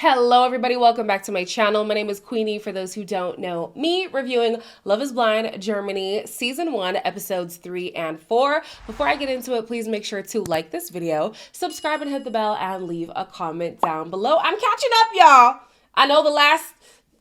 Hello everybody, welcome back to my channel. My name is Queenie, for those who don't know me, reviewing Love is Blind Germany Season 1, Episodes 3 and 4. Before I get into it, please make sure to like this video, subscribe and hit the bell, and leave a comment down below. I'm catching up, y'all. I know the last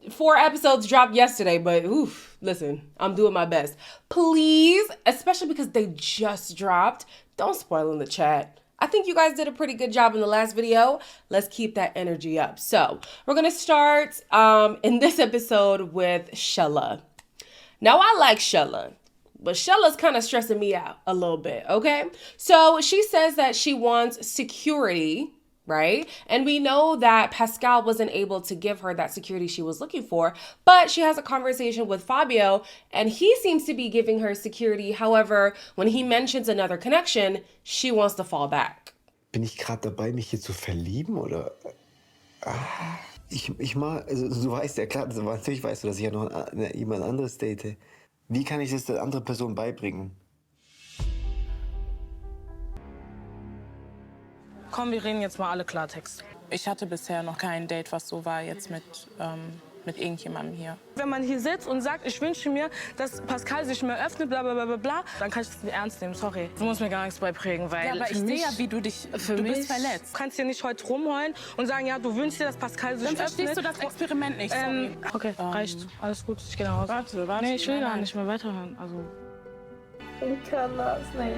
4 episodes dropped yesterday, but oof, listen, I'm doing my best. Please, especially because they just dropped, don't spoil in the chat. I think you guys did a pretty good job in the last video. Let's keep that energy up. So we're gonna start in this episode with Shella. Now I like Shella, but Shella's kind of stressing me out a little bit, okay? So she says that she wants security, right? And we know that Pascal wasn't able to give her that security she was looking for, but she has a conversation with Fabio and he seems to be giving her security. However, when he mentions another connection, she wants to fall back. Bin ich gerade dabei, mich hier zu verlieben, oder? Ich mal, also du weißt ja klar, natürlich weißt du, dass ich ja noch jemand anderes date. Wie kann ich das der anderen Person beibringen? Komm, wir reden jetzt mal alle Klartext. Ich hatte bisher noch kein Date, was so war jetzt mit irgendjemandem hier. Wenn man hier sitzt und sagt, ich wünsche mir, dass Pascal sich mehr öffnet, bla bla bla bla, dann kann ich das nicht ernst nehmen, sorry. Du musst mir gar nichts beiprägen, weil ja, aber ich sehe ja, wie du dich, du bist verletzt. Du kannst hier nicht heute rumheulen und sagen, ja, du wünschst dir, dass Pascal sich öffnet. Dann verstehst du das Experiment nicht, sorry. Okay, reicht. Alles gut, ich gehe nach Hause. Warte. Nee, ich will gar nicht mehr weiterhören, also. Ich kann das nicht.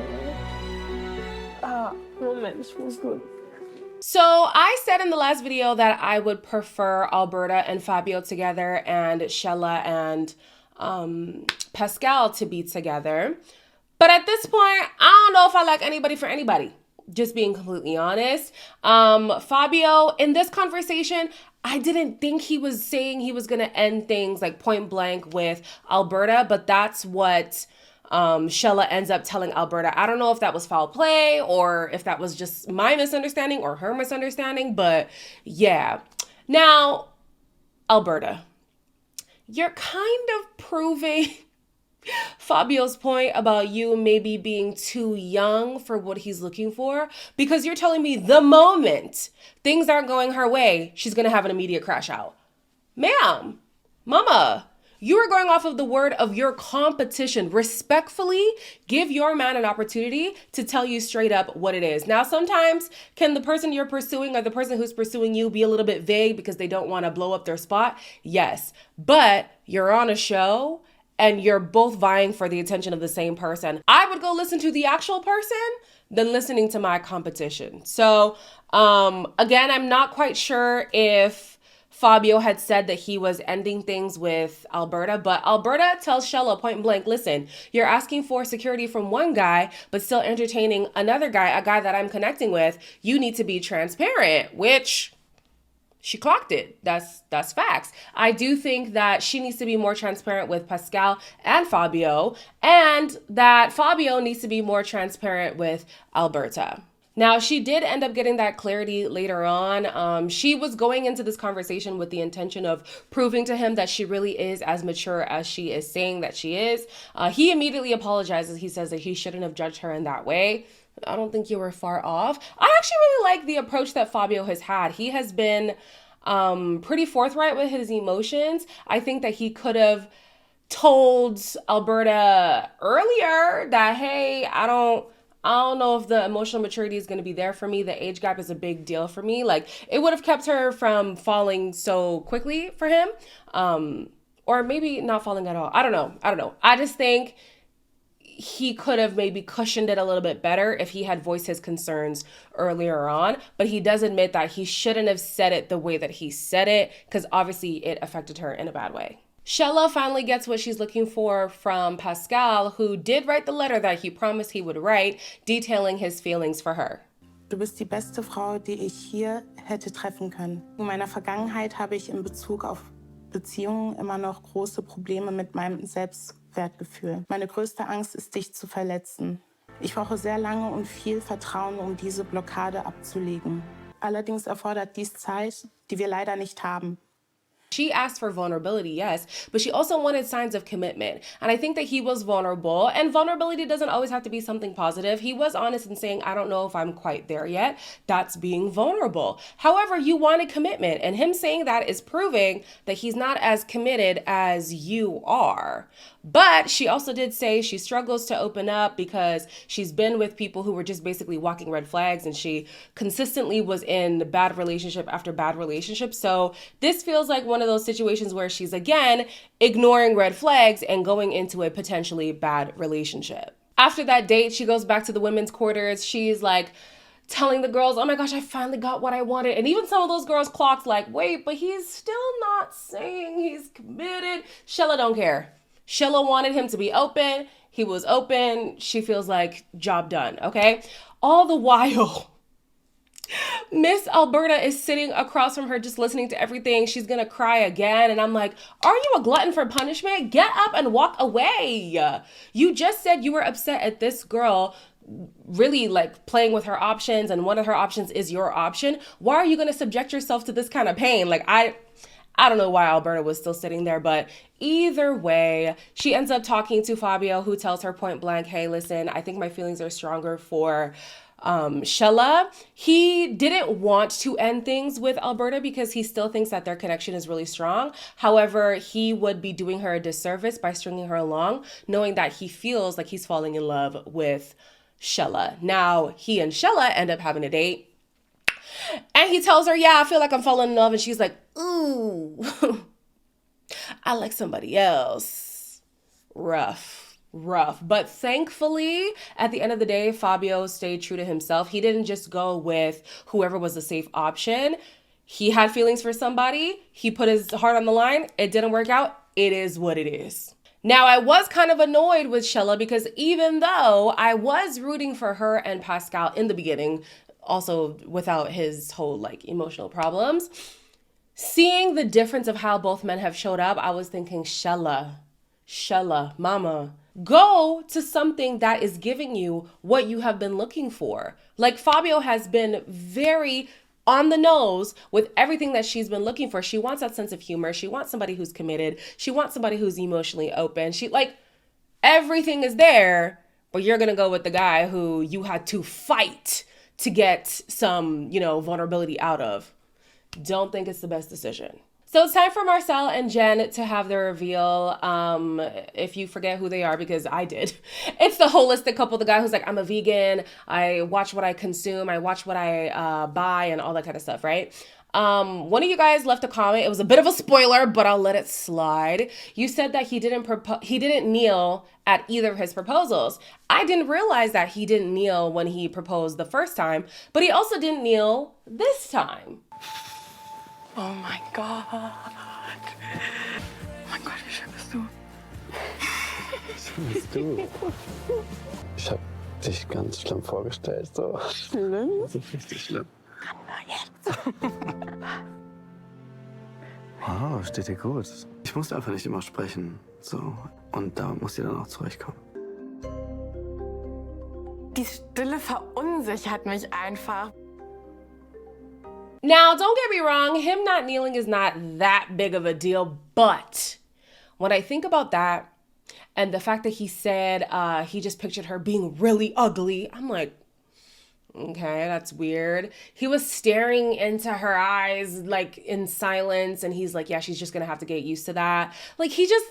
Moment, ich muss gut. So I said in the last video that I would prefer Alberta and Fabio together and Shella and Pascal to be together. But at this point, I don't know if I like anybody for anybody. Just being completely honest. Fabio, in this conversation, I didn't think he was saying he was going to end things like point blank with Alberta, but that's what Shella ends up telling Alberta. I don't know if that was foul play or if that was just my misunderstanding or her misunderstanding, but yeah. Now, Alberta, you're kind of proving Fabio's point about you maybe being too young for what he's looking for, because you're telling me the moment things aren't going her way, she's going to have an immediate crash out. Ma'am, mama, you are going off of the word of your competition. Respectfully, give your man an opportunity to tell you straight up what it is. Now, sometimes can the person you're pursuing or the person who's pursuing you be a little bit vague because they don't want to blow up their spot? Yes, but you're on a show and you're both vying for the attention of the same person. I would go listen to the actual person than listening to my competition. So again, I'm not quite sure if Fabio had said that he was ending things with Alberta, but Alberta tells Shella point blank, listen, you're asking for security from one guy, but still entertaining another guy, a guy that I'm connecting with. You need to be transparent, which she clocked it. That's facts. I do think that she needs to be more transparent with Pascal and Fabio, and that Fabio needs to be more transparent with Alberta. Now, she did end up getting that clarity later on. She was going into this conversation with the intention of proving to him that she really is as mature as she is saying that she is. He immediately apologizes. He says that he shouldn't have judged her in that way. I don't think you were far off. I actually really like the approach that Fabio has had. He has been pretty forthright with his emotions. I think that he could have told Alberta earlier that, hey, I don't know if the emotional maturity is going to be there for me. The age gap is a big deal for me. Like, it would have kept her from falling so quickly for him. Or maybe not falling at all. I don't know. I just think he could have maybe cushioned it a little bit better if he had voiced his concerns earlier on. But he does admit that he shouldn't have said it the way that he said it, because obviously it affected her in a bad way. Shella finally gets what she's looking for from Pascal, who did write the letter that he promised he would write, detailing his feelings for her. Du bist die beste Frau, die ich hier hätte treffen können. In meiner Vergangenheit habe ich in Bezug auf Beziehungen immer noch große Probleme mit meinem Selbstwertgefühl. Meine größte Angst ist, dich zu verletzen. Ich brauche sehr lange und viel Vertrauen, um diese Blockade abzulegen. Allerdings erfordert dies Zeit, die wir leider nicht haben. She asked for vulnerability, yes, but she also wanted signs of commitment. And I think that he was vulnerable, and vulnerability doesn't always have to be something positive. He was honest in saying, I don't know if I'm quite there yet. That's being vulnerable. However, you wanted commitment, and him saying that is proving that he's not as committed as you are. But she also did say she struggles to open up because she's been with people who were just basically walking red flags, and she consistently was in bad relationship after bad relationship. So this feels like one of those situations where she's again ignoring red flags and going into a potentially bad relationship. After that date, she goes back to the women's quarters. She's like telling the girls, oh my gosh, I finally got what I wanted. And even some of those girls clocked like, wait, but he's still not saying he's committed. Shella don't care. Shella wanted him to be open. He was open. She feels like job done, okay? All the while, Miss Alberta is sitting across from her just listening to everything. She's gonna cry again. And I'm like, are you a glutton for punishment? Get up and walk away. You just said you were upset at this girl really like playing with her options, and one of her options is your option. Why are you gonna subject yourself to this kind of pain? Like, I don't know why Alberta was still sitting there, but either way, she ends up talking to Fabio, who tells her point blank, hey, listen, I think my feelings are stronger for Shella. He didn't want to end things with Alberta because he still thinks that their connection is really strong. However, he would be doing her a disservice by stringing her along, knowing that he feels like he's falling in love with Shella. Now, he and Shella end up having a date. And he tells her, yeah, I feel like I'm falling in love. And she's like, ooh, I like somebody else. Rough. But thankfully, at the end of the day, Fabio stayed true to himself. He didn't just go with whoever was the safe option. He had feelings for somebody. He put his heart on the line. It didn't work out. It is what it is. Now, I was kind of annoyed with Shella because even though I was rooting for her and Pascal in the beginning, also without his whole like emotional problems, seeing the difference of how both men have showed up, I was thinking, Shella, mama, go to something that is giving you what you have been looking for. Like, Fabio has been very on the nose with everything that she's been looking for. She wants that sense of humor. She wants somebody who's committed. She wants somebody who's emotionally open. She like, everything is there, but you're gonna go with the guy who you had to fight to get some, vulnerability out of. Don't think it's the best decision. So it's time for Marcel and Jen to have their reveal. If you forget who they are, because I did. It's the holistic couple, the guy who's like, I'm a vegan. I watch what I consume. I watch what I buy and all that kind of stuff, right? One of you guys left a comment. It was a bit of a spoiler, but I'll let it slide. You said that he didn't kneel at either of his proposals. I didn't realize that he didn't kneel when he proposed the first time, but he also didn't kneel this time. Oh mein Gott. Oh mein Gott, wie schön bist du. Was bist du? Ich hab dich ganz schlimm vorgestellt. So. Schlimm? Das ist richtig schlimm. Jetzt. Wow, steht dir gut. Ich musste einfach nicht immer sprechen. So. Und da muss ihr dann auch zurechtkommen. Die Stille verunsichert mich einfach. Now, don't get me wrong, him not kneeling is not that big of a deal, but when I think about that and the fact that he said he just pictured her being really ugly, I'm like, okay, that's weird. He was staring into her eyes like in silence, and he's like, yeah, she's just gonna have to get used to that. Like, he just,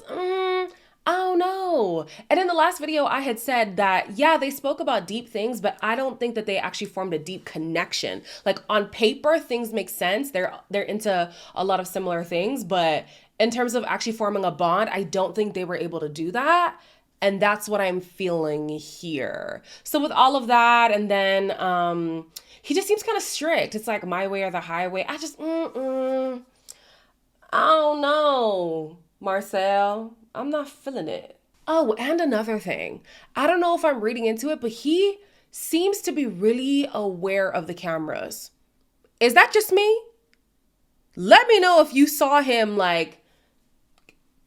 I don't know. And in the last video, I had said that, yeah, they spoke about deep things, but I don't think that they actually formed a deep connection. Like, on paper, things make sense. They're into a lot of similar things, but in terms of actually forming a bond, I don't think they were able to do that. And that's what I'm feeling here. So with all of that, and then he just seems kind of strict. It's like my way or the highway. I just, I don't know, Marcel. I'm not feeling it. Oh, and another thing. I don't know if I'm reading into it, but he seems to be really aware of the cameras. Is that just me? Let me know if you saw him like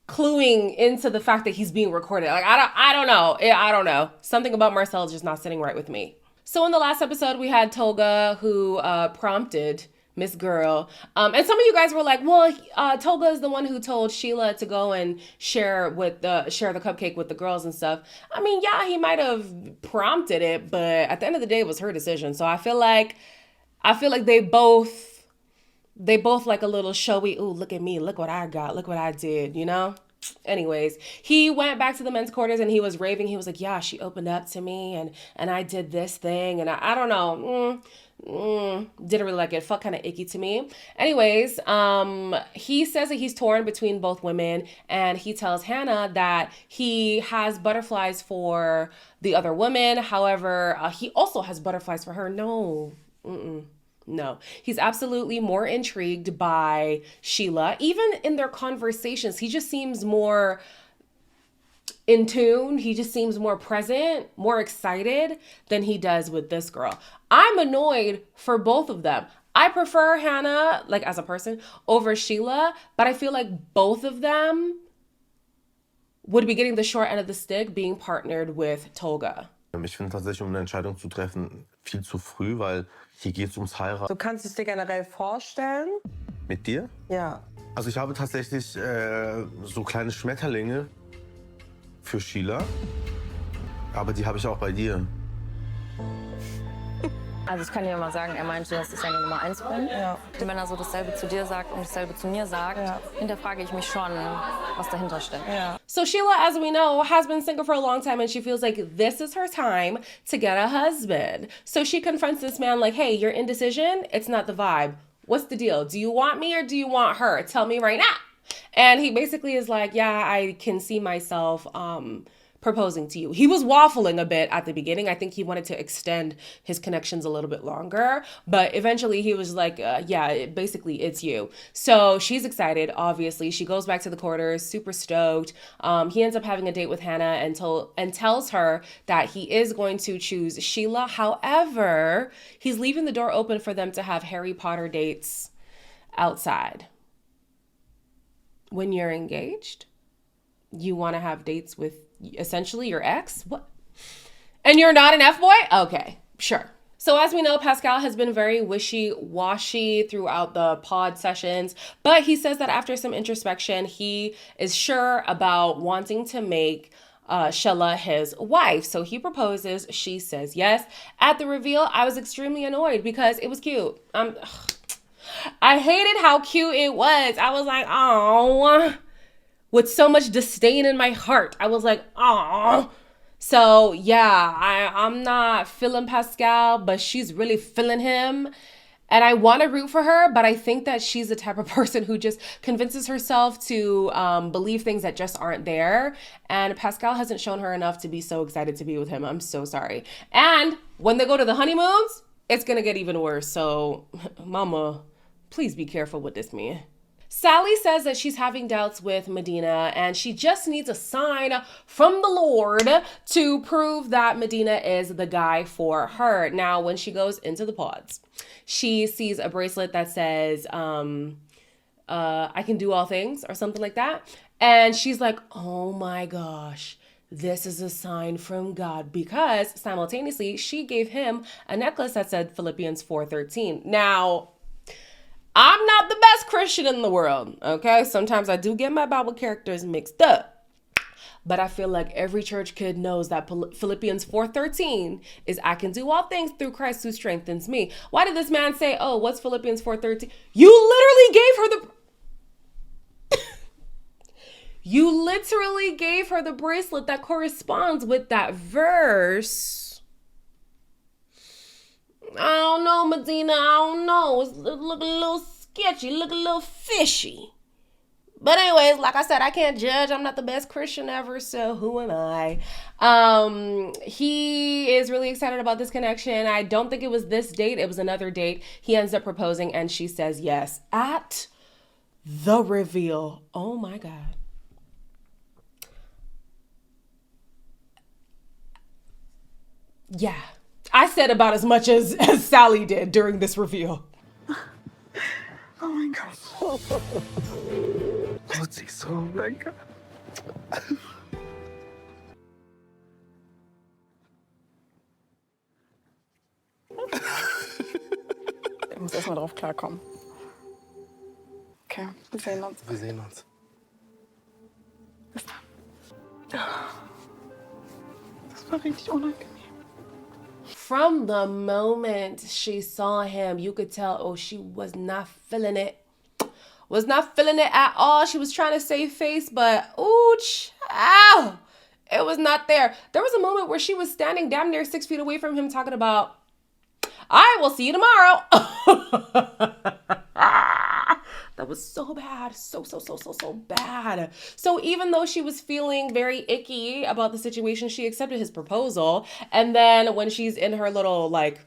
cluing into the fact that he's being recorded. Like, I don't know. I don't know. Something about Marcel is just not sitting right with me. So in the last episode, we had Tolga, who prompted Miss Girl. And some of you guys were like, well, Toga is the one who told Sheila to go and share the cupcake with the girls and stuff. I mean, yeah, he might have prompted it, but at the end of the day, it was her decision. So I feel like they both like a little showy, ooh, look at me, look what I got, look what I did, you know? Anyways, he went back to the men's quarters and he was raving. He was like, yeah, she opened up to me and I did this thing. And I don't know. Didn't really like it. Felt kind of icky to me. Anyways, he says that he's torn between both women, and he tells Hannah that he has butterflies for the other woman. However, he also has butterflies for her. No. No, he's absolutely more intrigued by Sheila. Even in their conversations, he just seems more in tune. He just seems more present, more excited than he does with this girl. I'm annoyed for both of them. I prefer Hannah, like as a person, over Sheila, but I feel like both of them would be getting the short end of the stick being partnered with Tolga. Ich finde tatsächlich, eine Entscheidung zu treffen, viel zu früh, weil hier geht es ums Heiraten. Du kannst es dir generell vorstellen? Mit dir? Ja. Also ich habe tatsächlich so kleine Schmetterlinge für Sheila, aber die habe ich auch bei dir. Also ich kann dir mal sagen, er meinte, dass ich seine Nummer 1 bin. Ja. Wenn er so dasselbe zu dir sagt und dasselbe zu mir sagt, hinterfrage ich mich schon, was dahinter steckt. Ja. So Sheila, as we know, has been single for a long time and she feels like this is her time to get a husband. So she confronts this man like, hey, your indecision, it's not the vibe. What's the deal? Do you want me or do you want her? Tell me right now. And he basically is like, yeah, I can see myself proposing to you. He was waffling a bit at the beginning. I think he wanted to extend his connections a little bit longer, but eventually he was like, yeah, basically it's you. So she's excited, obviously. She goes back to the quarters, super stoked. He ends up having a date with Hannah and tells her that he is going to choose Sheila. However, he's leaving the door open for them to have Harry Potter dates outside. When you're engaged, you want to have dates with essentially your ex? What? And you're not an F-boy? Okay, sure. So as we know, Pascal has been very wishy-washy throughout the pod sessions, but he says that after some introspection, he is sure about wanting to make Sheila his wife. So he proposes, she says yes. At the reveal, I was extremely annoyed because it was cute. I hated how cute it was. I was like, oh, with so much disdain in my heart. I was like, oh. So yeah, I'm not feeling Pascal, but she's really feeling him. And I want to root for her, but I think that she's the type of person who just convinces herself to believe things that just aren't there. And Pascal hasn't shown her enough to be so excited to be with him. I'm so sorry. And when they go to the honeymoons, it's going to get even worse. So mama, please be careful with this man. Sally says that she's having doubts with Medina and she just needs a sign from the Lord to prove that Medina is the guy for her. Now, when she goes into the pods, she sees a bracelet that says, I can do all things or something like that. And she's like, oh my gosh, this is a sign from God, because simultaneously she gave him a necklace that said Philippians 4:13. Now, I'm not the best Christian in the world, okay? Sometimes I do get my Bible characters mixed up. But I feel like every church kid knows that Philippians 4:13 is I can do all things through Christ who strengthens me. Why did this man say, oh, what's Philippians 4:13? You literally gave her the... You literally gave her the bracelet that corresponds with that verse. I don't know, Medina. I don't know. It look a little sketchy. Look a little fishy. But anyways, like I said, I can't judge. I'm not the best Christian ever, so who am I? He is really excited about this connection. I don't think it was this date. It was another date. He ends up proposing, and she says yes at the reveal. Oh, my God. Yeah. I said about as much as Sally did during this reveal. Oh mein Gott. Oh, sie ist so lecker. erstmal drauf klarkommen. Okay, wir sehen uns. Wir sehen uns. Bis dann. Das war richtig unangenehm. From the moment she saw him, you could tell, oh, she was not feeling it. Was not feeling it at all. She was trying to save face, but ooh, child, it was not there. There was a moment where she was standing damn near 6 feet away from him talking about, I will see you tomorrow. That was so bad. So bad. So even though she was feeling very icky about the situation, she accepted his proposal. And then when she's in her little like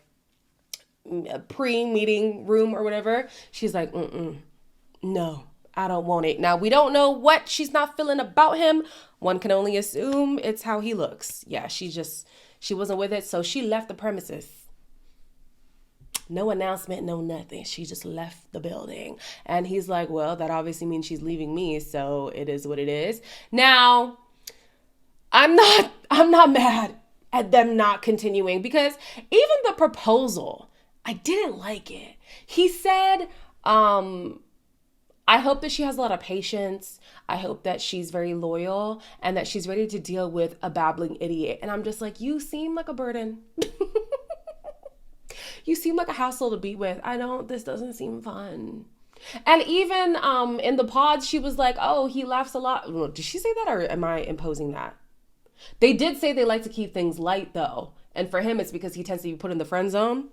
pre-meeting room or whatever, she's like, no, I don't want it. Now, we don't know what she's not feeling about him. One can only assume it's how he looks. Yeah, she wasn't with it, so she left the premises. No announcement, no nothing. She just left the building. And he's like, well, that obviously means she's leaving me, so it is what it is. Now, I'm not mad at them not continuing, because even the proposal, I didn't like it. He said, I hope that she has a lot of patience. I hope that she's very loyal and that she's ready to deal with a babbling idiot. And I'm just like, you seem like a burden. You seem like a hassle to be with. This doesn't seem fun. And even in the pods, she was like, oh, he laughs a lot. Well, did she say that, or am I imposing that? They did say they like to keep things light, though. And for him, it's because he tends to be put in the friend zone.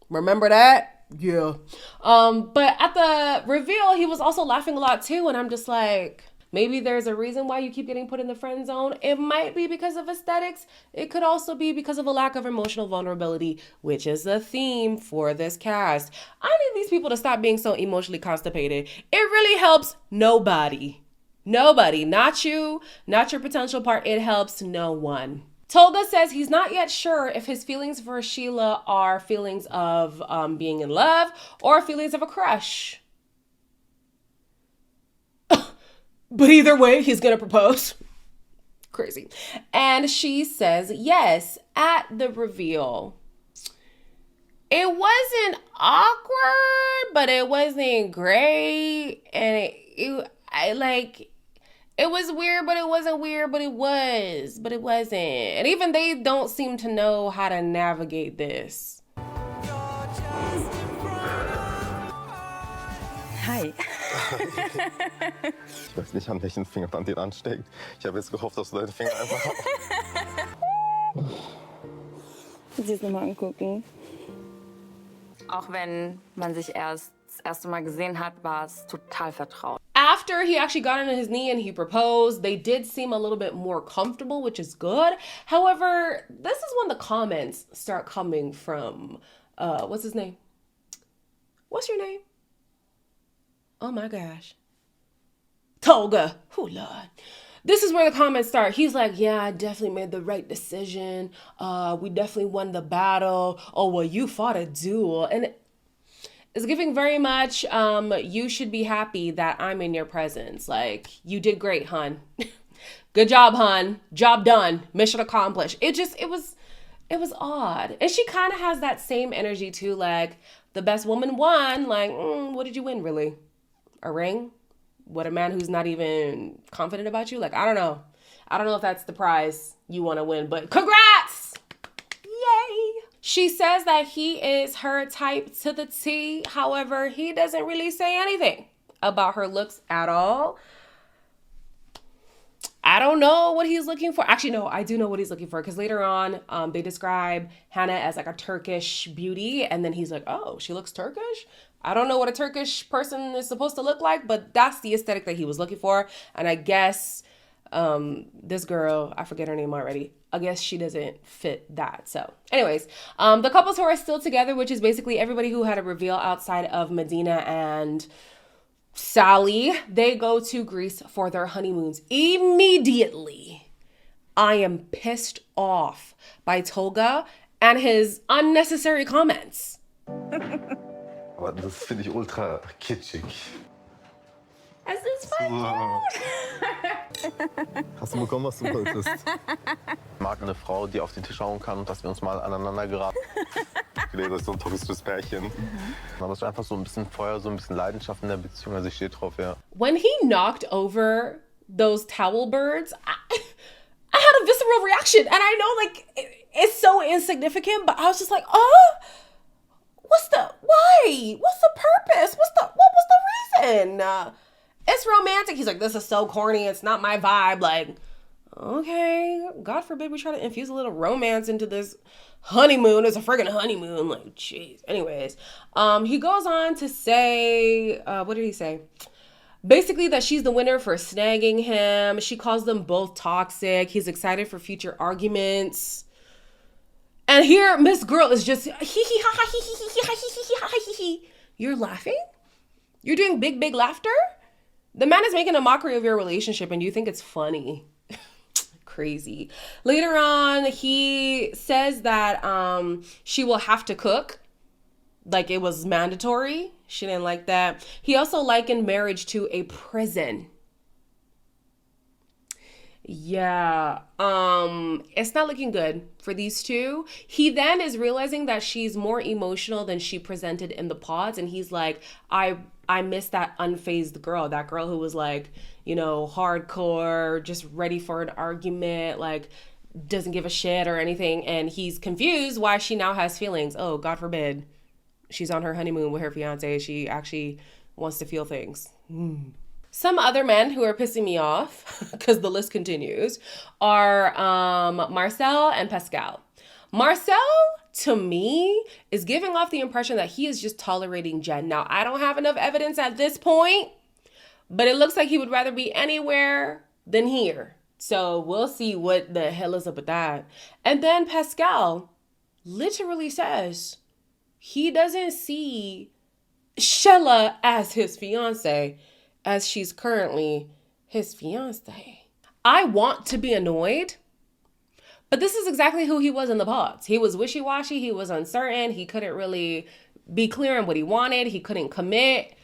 Remember that? Yeah. But at the reveal, he was also laughing a lot too. And I'm just like, maybe there's a reason why you keep getting put in the friend zone. It might be because of aesthetics. It could also be because of a lack of emotional vulnerability, which is the theme for this cast. I need these people to stop being so emotionally constipated. It really helps nobody. Nobody. Not you, not your potential part. It helps no one. Tolga says he's not yet sure if his feelings for Sheila are feelings of being in love or feelings of a crush. But either way, he's gonna propose. Crazy. And she says yes at the reveal. It wasn't awkward, but it wasn't great. And it was weird, but it wasn't weird, but it was, but it wasn't. And even they don't seem to know how to navigate this. Hi. Ich weiß nicht, an welchen Fingerband den ansteckt. Ich habe jetzt gehofft, dass du deine Finger einfach... Willst du es nochmal angucken? Auch wenn man sich erst das erste Mal gesehen hat, war es total vertraut. After he actually got on his knee and he proposed, they did seem a little bit more comfortable, which is good. However, this is when the comments start coming from, what's his name? What's your name? Oh my gosh. Tolga. Oh, Lord. This is where the comments start. He's like, yeah, I definitely made the right decision. We definitely won the battle. Oh, well, you fought a duel. And it's giving very much, you should be happy that I'm in your presence. Like, you did great, hun. Good job, hun. Job done. Mission accomplished. It was odd. And she kind of has that same energy too. Like, the best woman won. Like, what did you win, really? A ring? What, a man who's not even confident about you? Like, I don't know. I don't know if that's the prize you want to win, but congrats! Yay! She says that he is her type to the T. However, he doesn't really say anything about her looks at all. I don't know what he's looking for. Actually, no, I do know what he's looking for, because later on, they describe Hannah as like a Turkish beauty, and then he's like, oh, she looks Turkish? I don't know what a Turkish person is supposed to look like, but that's the aesthetic that he was looking for. And I guess this girl, I forget her name already, I guess she doesn't fit that. So anyways, the couples who are still together, which is basically everybody who had a reveal outside of Medina and Sally, they go to Greece for their honeymoons immediately. I am pissed off by Tolga and his unnecessary comments. Aber das finde ich ultra kitschig. Es ist voll gut. Hast du bekommen, was du wolltest? Ich mag eine Frau, die auf den Tisch hauen kann und dass wir uns mal aneinander geraten. Das ist so ein touristisches Pärchen. Aber es ist einfach so ein bisschen Feuer, so ein bisschen Leidenschaft in der Beziehung. Also ich stehe drauf, ja. When he knocked over those towel birds, I had a visceral reaction. And I know, like, it's so insignificant, but I was just like, oh, why? What's the purpose? What was the reason? It's romantic. He's like, this is so corny. It's not my vibe. Like, okay, God forbid we try to infuse a little romance into this honeymoon. It's a friggin' honeymoon. Like, jeez. Anyways, he goes on to say, what did he say? Basically that she's the winner for snagging him. She calls them both toxic. He's excited for future arguments. And here, Miss Girl is just You're laughing? You're doing big laughter? The man is making a mockery of your relationship and you think it's funny. Crazy. Later on, he says that she will have to cook. Like it was mandatory. She didn't like that. He also likened marriage to a prison. Yeah, it's not looking good for these two. He then is realizing that she's more emotional than she presented in the pods, and he's like, I miss that unfazed girl, that girl who was like, you know, hardcore, just ready for an argument, like doesn't give a shit or anything, and he's confused why she now has feelings. Oh, God forbid. She's on her honeymoon with her fiance. She actually wants to feel things. Some other men who are pissing me off, because the list continues, are Marcel and Pascal. Marcel, to me, is giving off the impression that he is just tolerating Jen. Now, I don't have enough evidence at this point, but it looks like he would rather be anywhere than here. So we'll see what the hell is up with that. And then Pascal literally says he doesn't see Shella as his fiance, as she's currently his fiance. I want to be annoyed, but this is exactly who he was in the pods. He was wishy-washy, he was uncertain, he couldn't really be clear on what he wanted, he couldn't commit.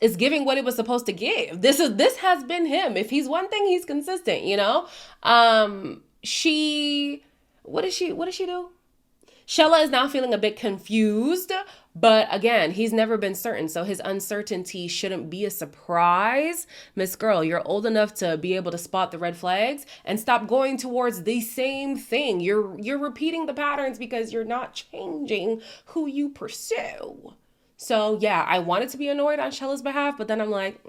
It's giving what it was supposed to give. This has been him. If he's one thing, he's consistent, you know? What did she do? Shella is now feeling a bit confused, but again, he's never been certain, so his uncertainty shouldn't be a surprise. Miss Girl, you're old enough to be able to spot the red flags and stop going towards the same thing. You're repeating the patterns because you're not changing who you pursue. So yeah, I wanted to be annoyed on Shella's behalf, but then I'm like,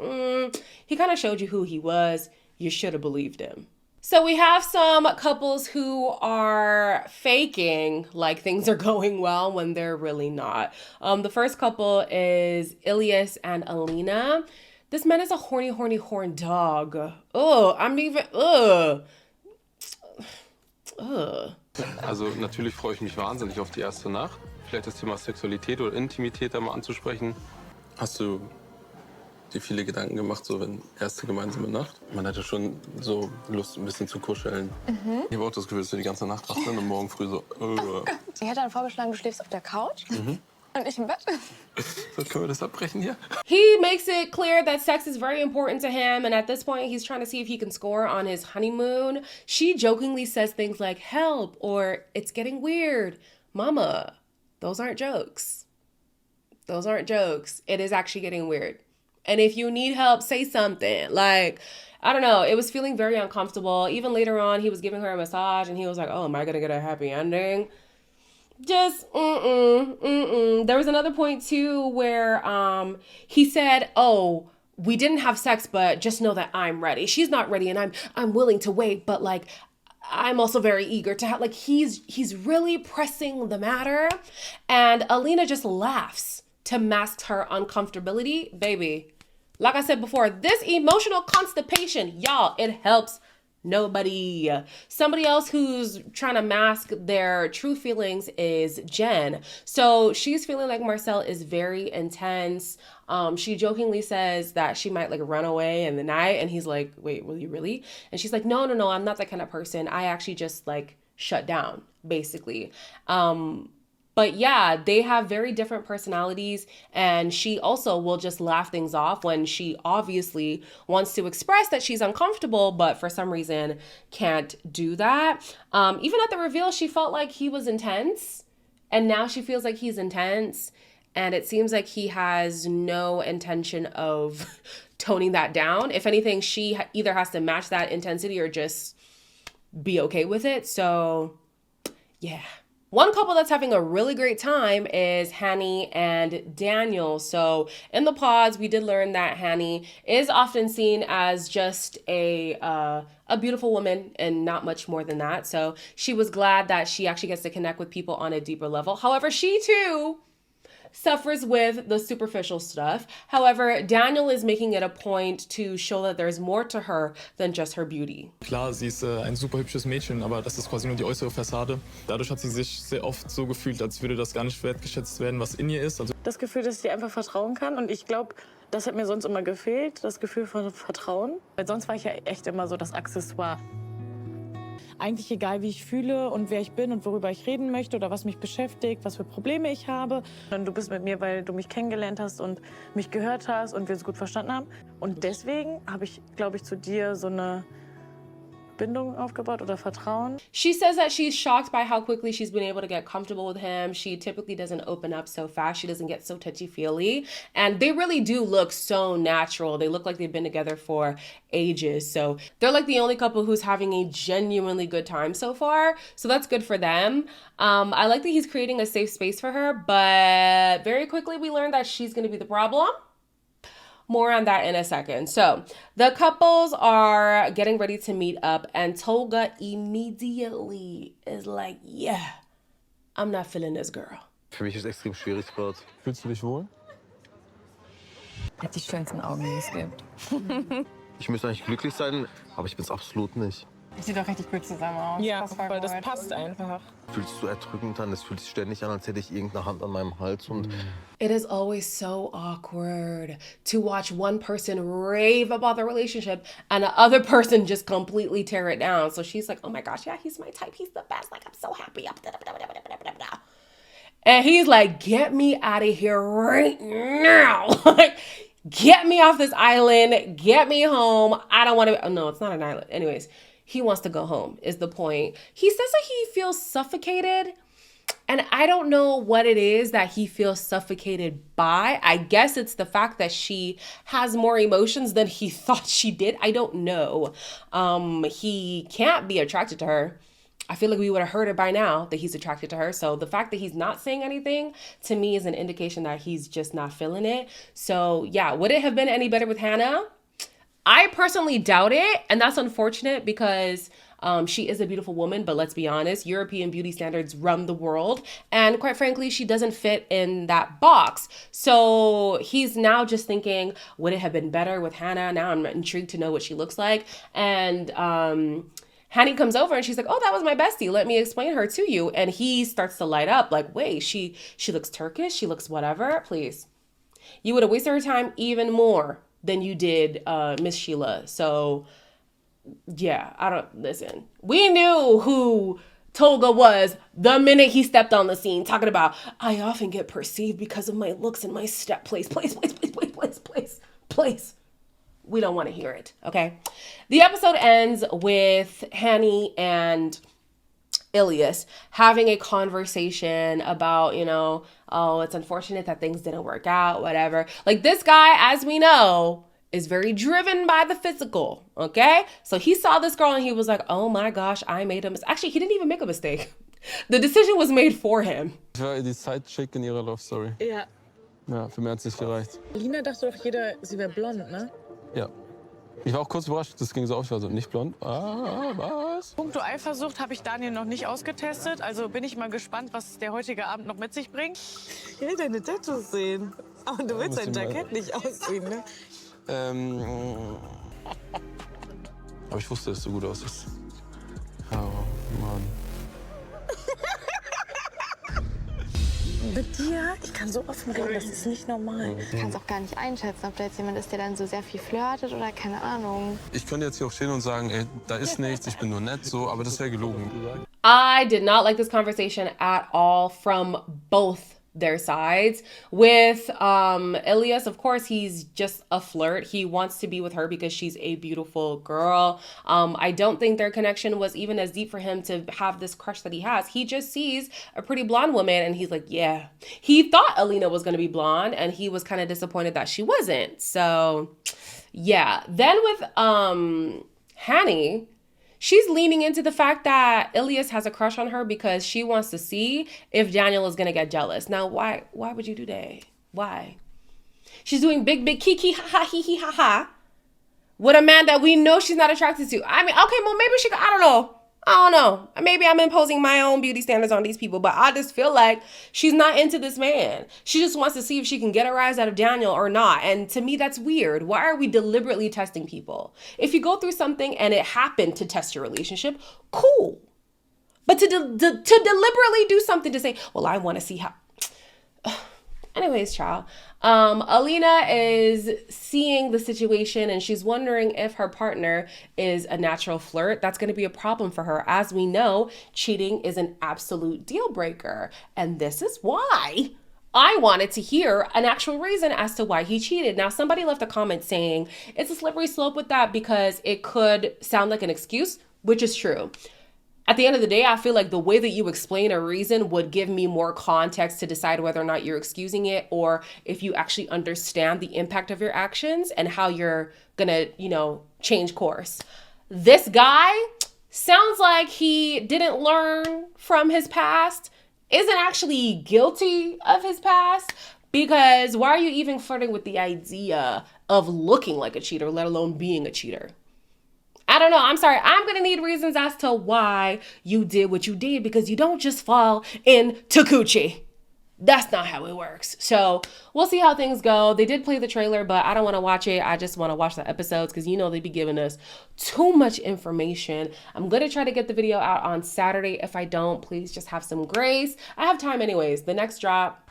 he kind of showed you who he was. You should have believed him. So we have some couples who are faking like things are going well when they're really not. The first couple is Ilias and Alina. This man is a horny horn dog. Also natürlich freue ich mich wahnsinnig auf die erste Nacht. Vielleicht das Thema Sexualität oder Intimität da mal anzusprechen. Hast du dir viele Gedanken gemacht, so wenn erste gemeinsame Nacht? Man hatte schon so Lust, ein bisschen zu kuscheln. Ich habe auch das Gefühl, dass wir die ganze Nacht wach sind und morgen früh so... Ich hätte dann vorgeschlagen, du schläfst auf der Couch und ich im Bett. So, können wir das abbrechen hier? He makes it clear that sex is very important to him, and at this point, he's trying to see if he can score on his honeymoon. She jokingly says things like, help, or it's getting weird. Mama, those aren't jokes. Those aren't jokes. It is actually getting weird. And if you need help, say something. Like, I don't know. It was feeling very uncomfortable. Even later on, he was giving her a massage, and he was like, oh, am I going to get a happy ending? Just, There was another point, too, where he said, oh, we didn't have sex, but just know that I'm ready. She's not ready, and I'm willing to wait, but, like, I'm also very eager to have, like, he's really pressing the matter. And Alina just laughs to mask her uncomfortability. Baby, like I said before, this emotional constipation, y'all, it helps nobody. Somebody else who's trying to mask their true feelings is Jen. So she's feeling like Marcel is very intense. She jokingly says that she might like run away in the night, and he's like, wait, will you really? And she's like, no, I'm not that kind of person. I actually just like shut down, basically. But yeah, they have very different personalities, and she also will just laugh things off when she obviously wants to express that she's uncomfortable, but for some reason can't do that. Even at the reveal, she felt like he was intense, and now she feels like he's intense, and it seems like he has no intention of toning that down. If anything, she either has to match that intensity or just be okay with it. So yeah. One couple that's having a really great time is Hani and Daniel. So in the pods, we did learn that Hani is often seen as just a beautiful woman and not much more than that. So she was glad that she actually gets to connect with people on a deeper level. However, she too suffers with the superficial stuff. However, Daniel is making it a point to show that there's more to her than just her beauty. Klar, sie ist ein super hübsches Mädchen, aber das ist quasi nur die äußere Fassade. Dadurch hat sie sich sehr oft so gefühlt, als würde das gar nicht wertgeschätzt werden, was in ihr ist. Also Das Gefühl, dass ich dir einfach vertrauen kann. Und ich glaube, das hat mir sonst immer gefehlt, das Gefühl von Vertrauen. Weil sonst war ich ja echt immer so das Accessoire. Eigentlich egal, wie ich fühle und wer ich bin und worüber ich reden möchte oder was mich beschäftigt, was für Probleme ich habe. Und du bist mit mir, weil du mich kennengelernt hast und mich gehört hast und wir uns gut verstanden haben. Und deswegen habe ich, glaube ich, zu dir so eine Bindung aufgebaut oder Vertrauen. She says that she's shocked by how quickly she's been able to get comfortable with him. She typically doesn't open up so fast. She doesn't get so touchy-feely. And they really do look so natural. They look like they've been together for ages. So they're like the only couple who's having a genuinely good time so far. So that's good for them. I like that he's creating a safe space for her, but very quickly we learned that she's going to be the problem. More on that in a second. So the couples are getting ready to meet up, and Tolga immediately is like, yeah, I'm not feeling this girl. Für mich ist extrem schwierig gerade. Fühlst du dich wohl? Er hat die schönsten Augen, die es gibt. Ich müsste eigentlich glücklich sein, aber ich bin es absolut nicht. Sieht doch richtig gut zusammen aus. Ja, weil das passt einfach. Fühlt sich so erdrückend an, es fühlt sich ständig an, als hätte ich irgendeine Hand an meinem Hals. Und It is always so awkward to watch one person rave about the relationship and the other person just completely tear it down. So she's like, oh my gosh, yeah, he's my type. He's the best. Like, I'm so happy. And he's like, get me out of here right now. Like, get me off this island. Get me home. I don't want to. Oh, no, it's not an island. Anyways, he wants to go home is the point. He says that he feels suffocated. And I don't know what it is that he feels suffocated by. I guess it's the fact that she has more emotions than he thought she did. I don't know. He can't be attracted to her. I feel like we would have heard it by now that he's attracted to her. So the fact that he's not saying anything to me is an indication that he's just not feeling it. So yeah, would it have been any better with Hannah? I personally doubt it. And that's unfortunate because she is a beautiful woman, but let's be honest, European beauty standards run the world. And quite frankly, she doesn't fit in that box. So he's now just thinking, would it have been better with Hannah? Now I'm intrigued to know what she looks like. And Hani comes over and she's like, oh, that was my bestie. Let me explain her to you. And he starts to light up like, wait, she looks Turkish. She looks whatever. Please. You would have wasted her time even more than you did Miss Sheila. So yeah, listen. We knew who Tolga was the minute he stepped on the scene, talking about, I often get perceived because of my looks and my step. Please. We don't want to hear it, okay? The episode ends with Hani and Ilyas having a conversation about, oh, it's unfortunate that things didn't work out, whatever. Like, this guy, as we know, is very driven by the physical, okay? So he saw this girl and he was like, oh my gosh, I made a mistake. Actually, he didn't even make a mistake. The decision was made for him. Ich war die Sidechick in ihrer Love Story. Ja. Ja, für mehr hat's nicht gereicht. Lina dachte doch jeder, sie wäre blond, ne? Ja. Ich war auch kurz überrascht, das ging so auf, ich war so, nicht blond. Was? Punkto Eifersucht habe ich Daniel noch nicht ausgetestet. Also bin ich mal gespannt, was der heutige Abend noch mit sich bringt. Ich will deine Tattoos sehen. Aber du willst dein Jackett nicht ausziehen, ne? Aber ich wusste, dass es so gut aussieht. Oh, Mann. Mit dir? Ich kann so offen reden, das ist nicht normal. Du kannst auch gar nicht einschätzen, ob da jetzt jemand ist, der dann so sehr viel flirtet oder keine Ahnung. Ich könnte jetzt hier auch stehen und sagen, ey, da ist nichts, ich bin nur nett, so, aber das wäre gelogen. I did not like this conversation at all from both their sides. With Elias, of course, he's just a flirt. He wants to be with her because she's a beautiful girl. I don't think their connection was even as deep for him to have this crush that he has. He just sees a pretty blonde woman and he's like, yeah. He thought Alina was going to be blonde and he was kind of disappointed that she wasn't. So yeah. Then with Hani, she's leaning into the fact that Elias has a crush on her because she wants to see if Daniel is going to get jealous. Now, why would you do that? Why? She's doing big kiki ha ha he he ha ha with a man that we know she's not attracted to. I mean, okay, well, maybe she could, I don't know. Maybe I'm imposing my own beauty standards on these people, but I just feel like she's not into this man. She just wants to see if she can get a rise out of Daniel or not. And to me, that's weird. Why are we deliberately testing people? If you go through something and it happened to test your relationship, cool. But to deliberately do something to say, well, I want to see how... Anyways, child. Alina is seeing the situation and she's wondering if her partner is a natural flirt. That's going to be a problem for her. As we know, cheating is an absolute deal breaker. And this is why I wanted to hear an actual reason as to why he cheated. Now, somebody left a comment saying it's a slippery slope with that because it could sound like an excuse, which is true. At the end of the day, I feel like the way that you explain a reason would give me more context to decide whether or not you're excusing it or if you actually understand the impact of your actions and how you're gonna, change course. This guy sounds like he didn't learn from his past, isn't actually guilty of his past, because why are you even flirting with the idea of looking like a cheater, let alone being a cheater? I don't know. I'm sorry. I'm going to need reasons as to why you did what you did because you don't just fall into coochie. That's not how it works. So we'll see how things go. They did play the trailer, but I don't want to watch it. I just want to watch the episodes because they be giving us too much information. I'm going to try to get the video out on Saturday. If I don't, please just have some grace. I have time anyways. The next drop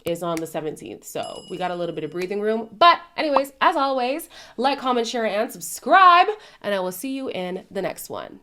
is on the 17th. So we got a little bit of breathing room. But anyways, as always, like, comment, share, and subscribe. And I will see you in the next one.